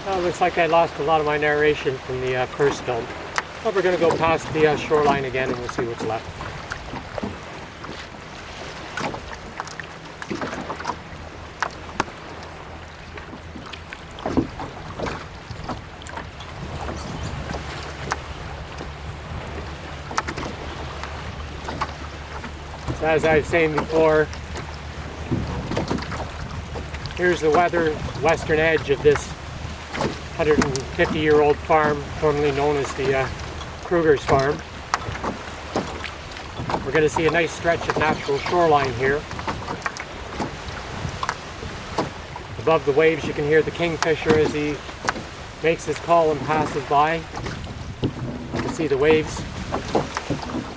Well, looks like I lost a lot of my narration from the first film. But we're going to go past the shoreline again and we'll see what's left. So as I was saying before, here's the western edge of this 150-year-old farm, formerly known as the Kruger's farm. We're going to see a nice stretch of natural shoreline here. Above the waves you can hear the kingfisher as he makes his call and passes by. You can see the waves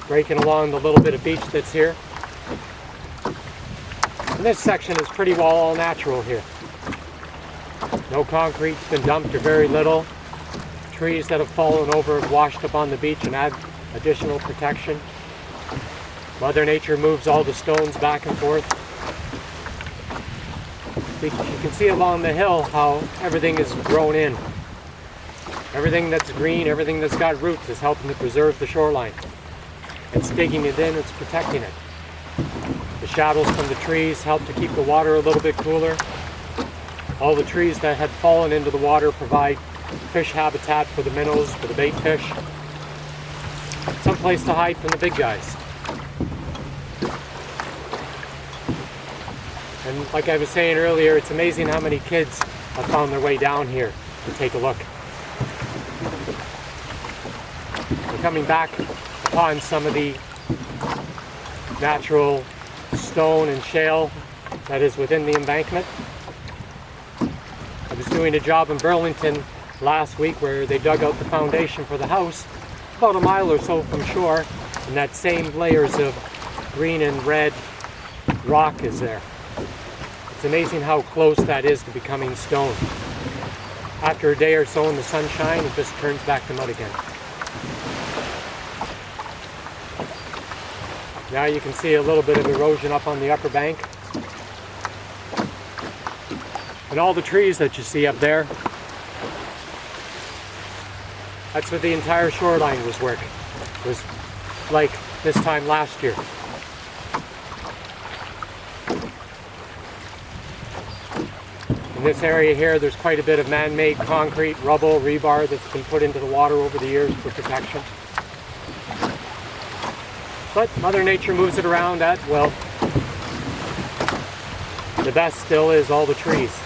breaking along the little bit of beach that's here. And this section is pretty well all natural here. No concrete's been dumped or very little. Trees that have fallen over have washed up on the beach and add additional protection. Mother Nature moves all the stones back and forth. You can see along the hill how everything is grown in. Everything that's green, everything that's got roots is helping to preserve the shoreline. It's digging it in, it's protecting it. The shadows from the trees help to keep the water a little bit cooler. All the trees that had fallen into the water provide fish habitat for the minnows, for the bait fish. Some place to hide from the big guys. And like I was saying earlier, it's amazing how many kids have found their way down here to take a look. We're coming back upon some of the natural stone and shale that is within the embankment. I was doing a job in Burlington last week where they dug out the foundation for the house about a mile or so from shore, and that same layers of green and red rock is there. It's amazing how close that is to becoming stone. After a day or so in the sunshine, it just turns back to mud again. Now you can see a little bit of erosion up on the upper bank. And all the trees that you see up there, that's what the entire shoreline was like this time last year. In this area here, there's quite a bit of man-made concrete, rubble, rebar that's been put into the water over the years for protection. But Mother Nature moves it around at will. The best still is all the trees.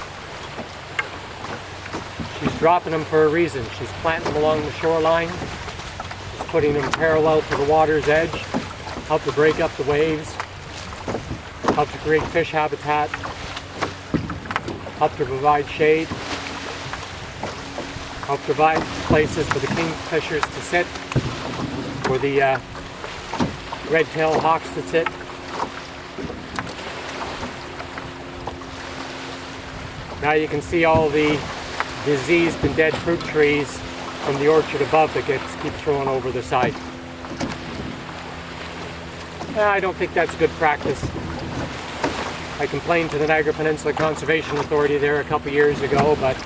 She's dropping them for a reason. She's planting them along the shoreline. She's putting them parallel to the water's edge, help to break up the waves, help to create fish habitat, help to provide shade, help provide places for the kingfishers to sit, for the red-tailed hawks to sit. Now you can see all the diseased and dead fruit trees from the orchard above that keep thrown over the side. I don't think that's good practice. I complained to the Niagara Peninsula Conservation Authority there a couple years ago, but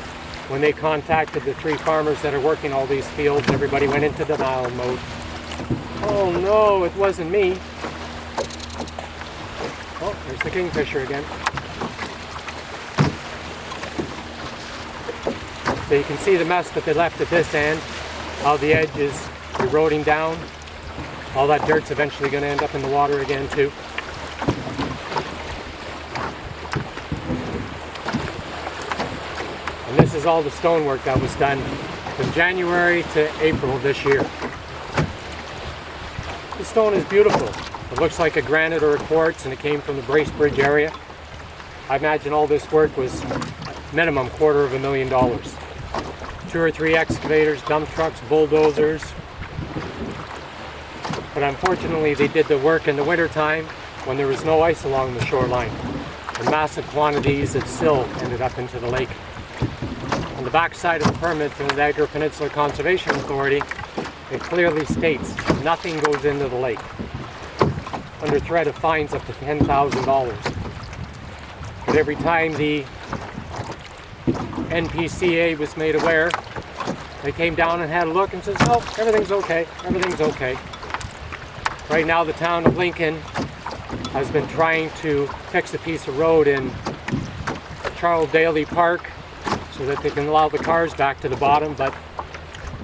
when they contacted the tree farmers that are working all these fields, everybody went into denial mode. Oh no, it wasn't me. Oh, there's the kingfisher again. So you can see the mess that they left at this end, how the edge is eroding down. All that dirt's eventually going to end up in the water again too. And this is all the stonework that was done from January to April this year. The stone is beautiful. It looks like a granite or a quartz, and it came from the Bracebridge area. I imagine all this work was minimum $250,000. 2 or 3 excavators, dump trucks, bulldozers. But unfortunately they did the work in the wintertime when there was no ice along the shoreline. And massive quantities of silt ended up into the lake. On the back side of the permit from the Niagara Peninsula Conservation Authority, it clearly states nothing goes into the lake, under threat of fines up to $10,000. But But every time the NPCA was made aware, they came down and had a look and says, oh, everything's okay, everything's okay. Right now the town of Lincoln has been trying to fix a piece of road in Charles Daly Park so that they can allow the cars back to the bottom, but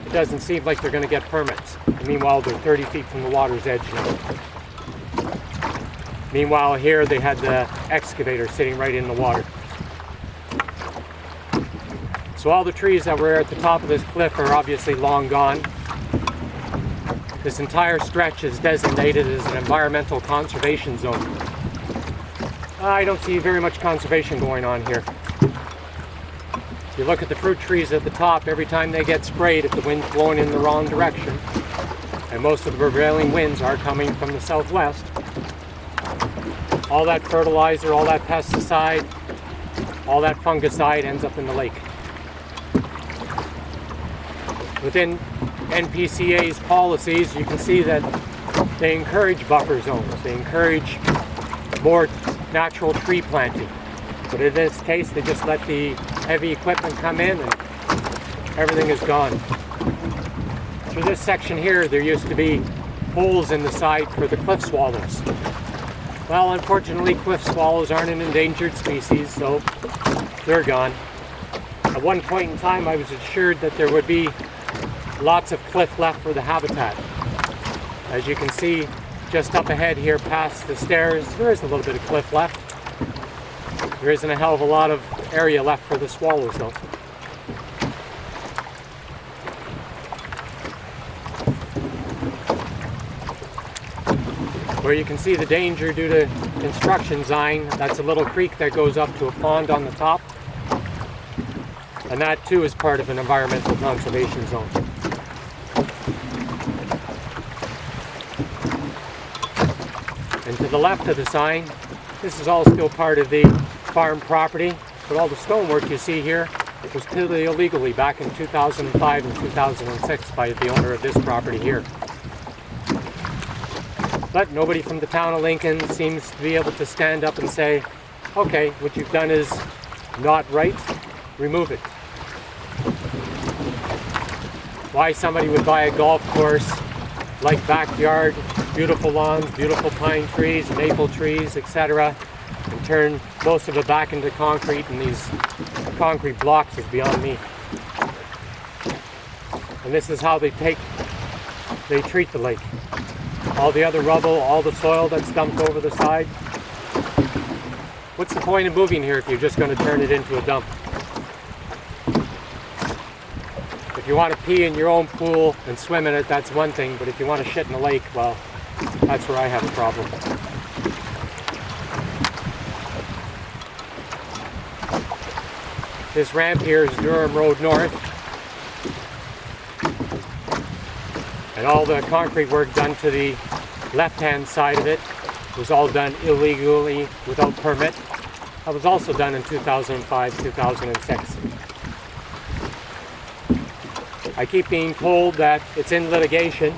it doesn't seem like they're going to get permits. And meanwhile, they're 30 feet from the water's edge now. Meanwhile, here they had the excavator sitting right in the water. So all the trees that were at the top of this cliff are obviously long gone. This entire stretch is designated as an environmental conservation zone. I don't see very much conservation going on here. If you look at the fruit trees at the top, every time they get sprayed, if the wind's blowing in the wrong direction, and most of the prevailing winds are coming from the southwest, all that fertilizer, all that pesticide, all that fungicide ends up in the lake. Within NPCA's policies, you can see that they encourage buffer zones. They encourage more natural tree planting. But in this case, they just let the heavy equipment come in and everything is gone. Through this section here, there used to be holes in the side for the cliff swallows. Well, unfortunately, cliff swallows aren't an endangered species, so they're gone. At one point in time, I was assured that there would be lots of cliff left for the habitat. As you can see, just up ahead here past the stairs, there is a little bit of cliff left. There isn't a hell of a lot of area left for the swallows though. Where you can see the danger due to construction design, that's a little creek that goes up to a pond on the top. And that too is part of an environmental conservation zone. And to the left of the sign, this is all still part of the farm property, but all the stonework you see here was totally illegally back in 2005 and 2006 by the owner of this property here. But nobody from the town of Lincoln seems to be able to stand up and say, okay, what you've done is not right, remove it. Why somebody would buy a golf course, like backyard, beautiful lawns, beautiful pine trees, maple trees, etc., and turn most of it back into concrete and these concrete blocks is beyond me. And this is how they treat the lake. All the other rubble, all the soil that's dumped over the side. What's the point of moving here if you're just going to turn it into a dump? If you want to pee in your own pool and swim in it, that's one thing, but if you want to shit in the lake, well, that's where I have a problem. This ramp here is Durham Road North. And all the concrete work done to the left-hand side of it was all done illegally without permit. That was also done in 2005, 2006. I keep being told that it's in litigation.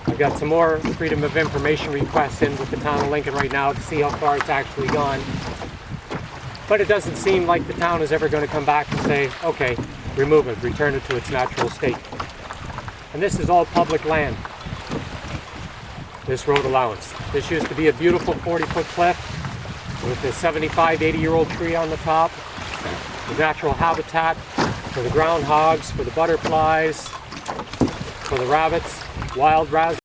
I've got some more Freedom of Information requests in with the town of Lincoln right now to see how far it's actually gone. But it doesn't seem like the town is ever going to come back and say, okay, remove it, return it to its natural state. And this is all public land, this road allowance. This used to be a beautiful 40-foot cliff with a 75, 80-year-old tree on the top, the natural habitat for the groundhogs, for the butterflies, for the rabbits, wild raspberries.